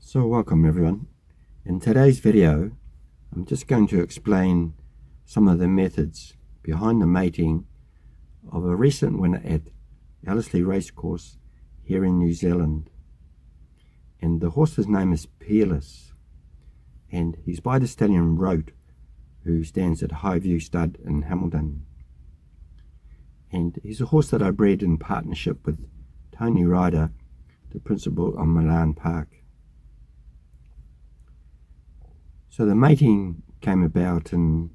So welcome everyone. In today's video I'm just going to explain some of the methods behind the mating of a recent winner at Ellerslie Racecourse here in New Zealand. And the horse's name is Peerless, and he's by the stallion Rote, who stands at Highview Stud in Hamilton. And he's a horse that I bred in partnership with Tony Ryder, the principal of Milan Park. So the mating came about in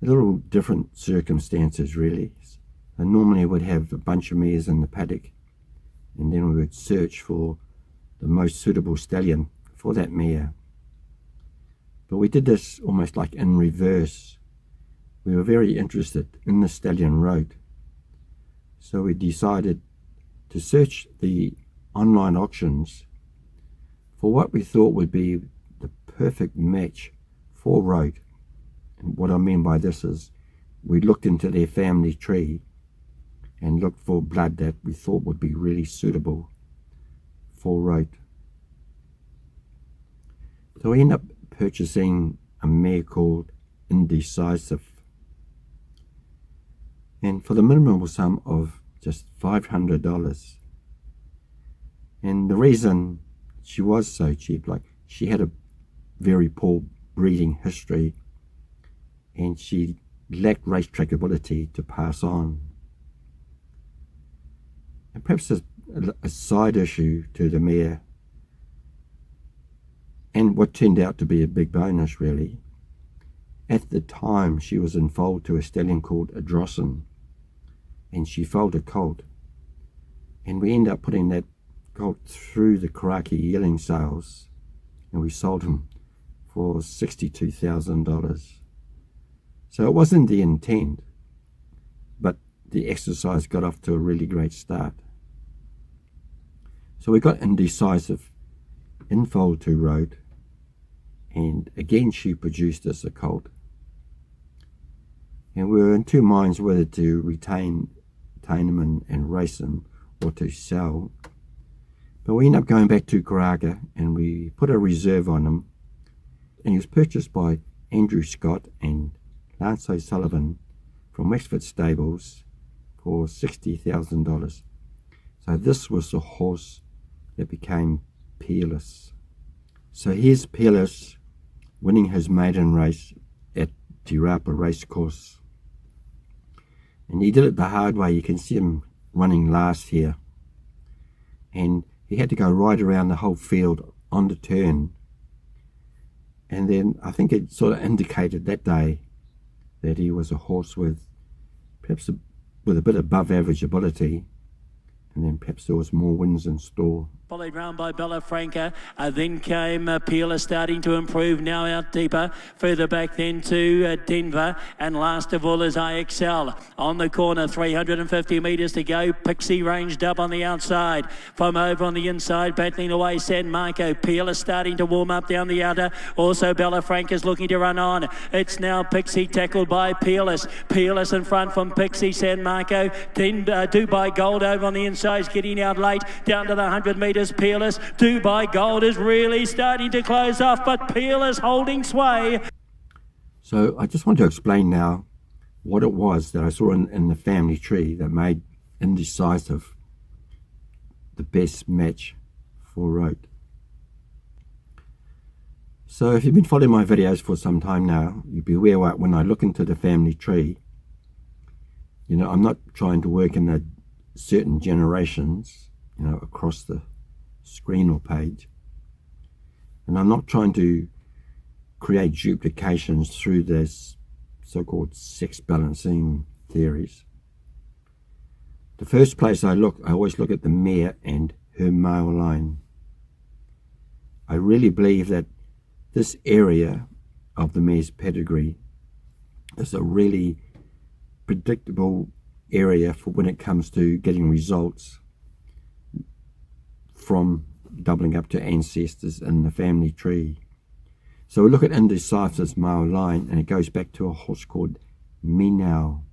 a little different circumstances really. I normally would have a bunch of mares in the paddock, and then we would search for the most suitable stallion for that mare. But we did this almost like in reverse. We were very interested in the stallion Rote, so we decided to search the online auctions for what we thought would be the perfect match for Rote. And what I mean by this is we looked into their family tree and looked for blood that we thought would be really suitable for Rote. So we ended up purchasing a mare called Indecisive, and for the minimal sum of just $500. And the reason she was so cheap, like she had a very poor breeding history and she lacked racetrack ability to pass on. And perhaps a side issue to the mare, and what turned out to be a big bonus really, at the time she was in foal to a stallion called Adrossin, and she foaled a colt, and we ended up putting that colt through the Karaki yearling sales, and we sold him for $62,000. So it wasn't the intent, but the exercise got off to a really great start. So we got Indecisive in foal to Rote, and again she produced us a colt, and we were in two minds whether to retain him and race him or to sell. But we ended up going back to Karaka and we put a reserve on him, and he was purchased by Andrew Scott and Lance O'Sullivan from Wexford Stables for $60,000. So this was the horse that became Peerless. So here's Peerless winning his maiden race at Te Rapa Racecourse, and he did it the hard way. You can see him running last here, and he had to go right around the whole field on the turn. And then I think it sort of indicated that day that he was a horse with perhaps with a bit above average ability, and then perhaps there was more wins in store. Followed round by Bella Franca, then came Peerless starting to improve, now out deeper, further back then to Denver, and last of all is IXL. On the corner, 350 metres to go, Pixie ranged up on the outside, from over on the inside, battling away San Marco. Peerless starting to warm up down the outer, also Bella Franca's looking to run on. It's now Pixie tackled by Peerless. Peerless in front from Pixie, San Marco, then Dubai Gold over on the inside is getting out late, down to the 100 metres. Peerless, Dubai Gold is really starting to close off, but Peerless holding sway. So I just want to explain now what it was that I saw in the family tree that made Indecisive the best match for Rote. So if you've been following my videos for some time now, you'll be aware that when I look into the family tree, you know, I'm not trying to work in the certain generations, you know, across the screen or page, and I'm not trying to create duplications through this so-called sex balancing theories. The first place I always look at the mare and her male line. I really believe that this area of the mare's pedigree is a really predictable area for when it comes to getting results from doubling up to ancestors in the family tree. So we look at Indecisive's male line, and it goes back to a horse called Minau.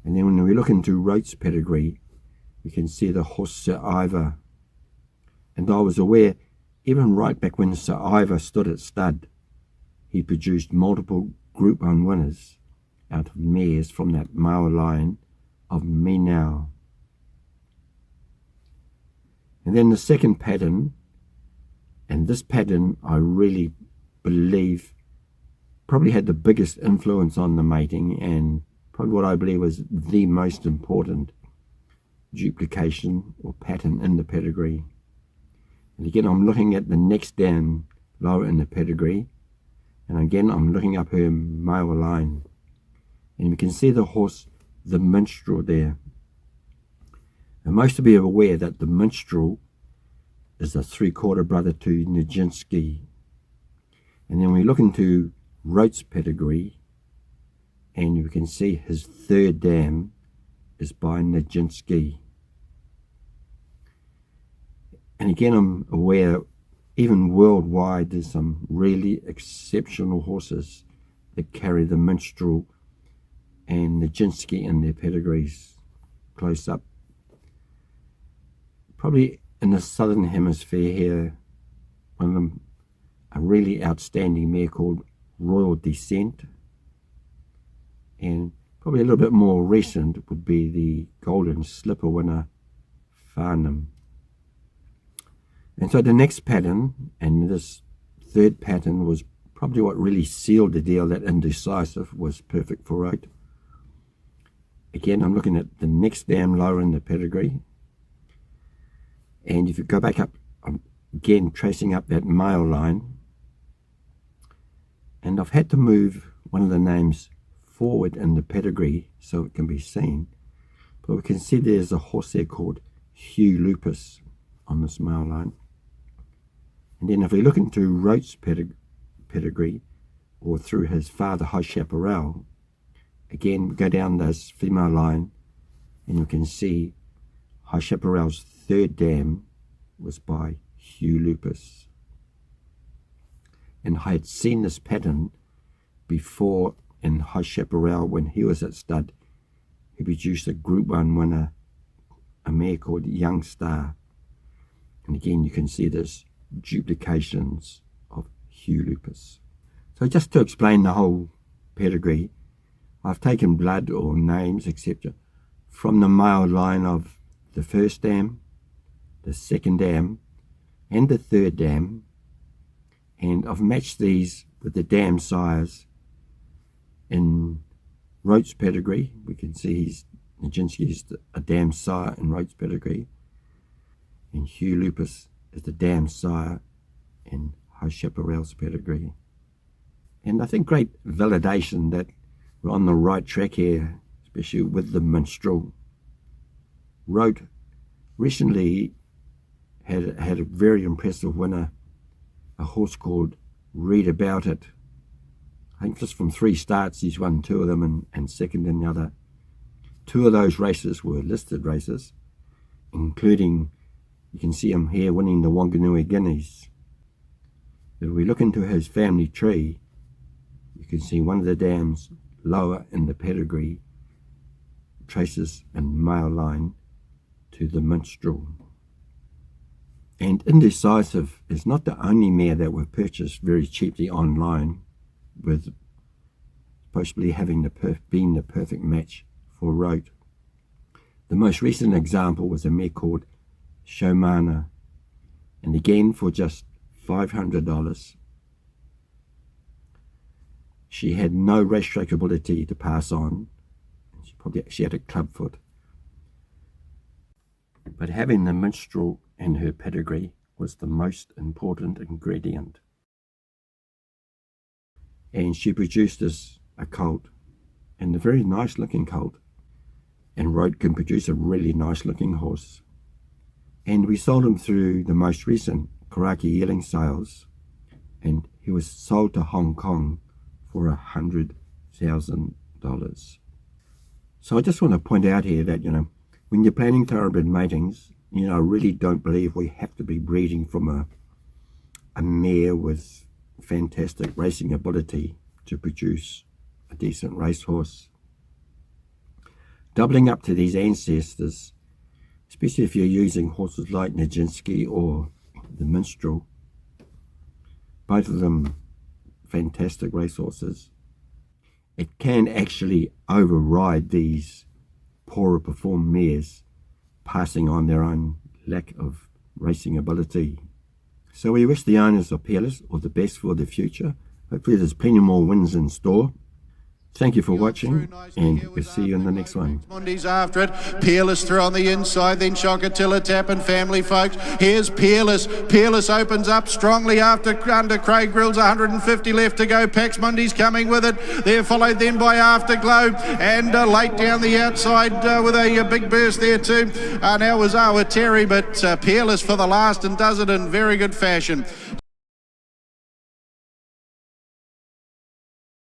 And then when we look into Rote's pedigree, we can see the horse Sir Ivor. And I was aware Even right back when Sir Ivor stood at stud, he produced multiple Group 1 winners out of mares from that male line of Me Now. And then the second pattern, and this pattern I really believe probably had the biggest influence on the mating, and probably what I believe was the most important duplication or pattern in the pedigree. And again, I'm looking at the next dam lower in the pedigree, and again I'm looking up her male line, and you can see the horse, the minstrel there. And most of you are aware that the minstrel is a 3/4 brother to Nijinsky. And then we look into Rote's pedigree, and you can see his third dam is by Nijinsky. And again, I'm aware, even worldwide, there's some really exceptional horses that carry the minstrel and Nijinsky in their pedigrees close up. Probably in the southern hemisphere here, one of them, a really outstanding mare called Royal Descent, and probably a little bit more recent would be the Golden Slipper winner Farnham. And so the next pattern, and this third pattern, was probably what really sealed the deal that Indecisive was perfect for Rote. Again, I'm looking at the next dam lower in the pedigree, and if you go back up, I'm again tracing up that male line, and I've had to move one of the names forward in the pedigree so it can be seen, but we can see there's a horse there called Hugh Lupus on this male line. And then if we look into Rote's pedigree, or through his father High Chaparral, again we go down this female line, and you can see High Chaparral's third dam was by Hugh Lupus. And I had seen this pattern before in High Chaparral when he was at stud. He produced a Group 1 winner, a mare called Young Star. And again, you can see this duplications of Hugh Lupus. So just to explain the whole pedigree, I've taken blood or names, etc., from the male line of the first dam, the second dam, and the third dam, and I've matched these with the dam sires. In Rote's pedigree, we can see Nijinsky is a dam sire in Rote's pedigree, and Hugh Lupus is the dam sire in High Chaparral's pedigree. And I think great validation that we're on the right track here, especially with the minstrel. Rote recently had a very impressive winner, a horse called Read About It. I think just from 3 starts he's won 2 of them and second in the other. 2 of those races were listed races, including, you can see him here winning the Wanganui Guineas. If we look into his family tree, you can see one of the dams lower in the pedigree traces a male line to the minstrel. And Indecisive is not the only mare that were purchased very cheaply online, with possibly having being the perfect match for Rote. The most recent example was a mare called Shomana, and again for just $500. She had no racetrack ability to pass on. She had a club foot. But having the minstrel in her pedigree was the most important ingredient. And she produced us a colt, and a very nice looking colt. And Rote can produce a really nice looking horse. And we sold him through the most recent Karaki yearling sales, and he was sold to Hong Kong for $100,000. So I just want to point out here that, when you're planning thoroughbred matings, I really don't believe we have to be breeding from a mare with fantastic racing ability to produce a decent racehorse. Doubling up to these ancestors, especially if you're using horses like Nijinsky or the minstrel, both of them fantastic racehorses. It can actually override these poorer performed mares, passing on their own lack of racing ability. So we wish the owners of Peerless all the best for the future. Hopefully there's plenty more wins in store. Thank you for watching, and we'll see you in the next one. Mondays after it. Peerless through on the inside, then Chockatilla Tap and Family Folks. Here's Peerless. Peerless opens up strongly under Craig Grill's 150 left to go. Pax Mundy's coming with it. They're followed then by Afterglow and late down the outside with a big burst there too. Now was Awa Terry, but Peerless for the last and does it in very good fashion.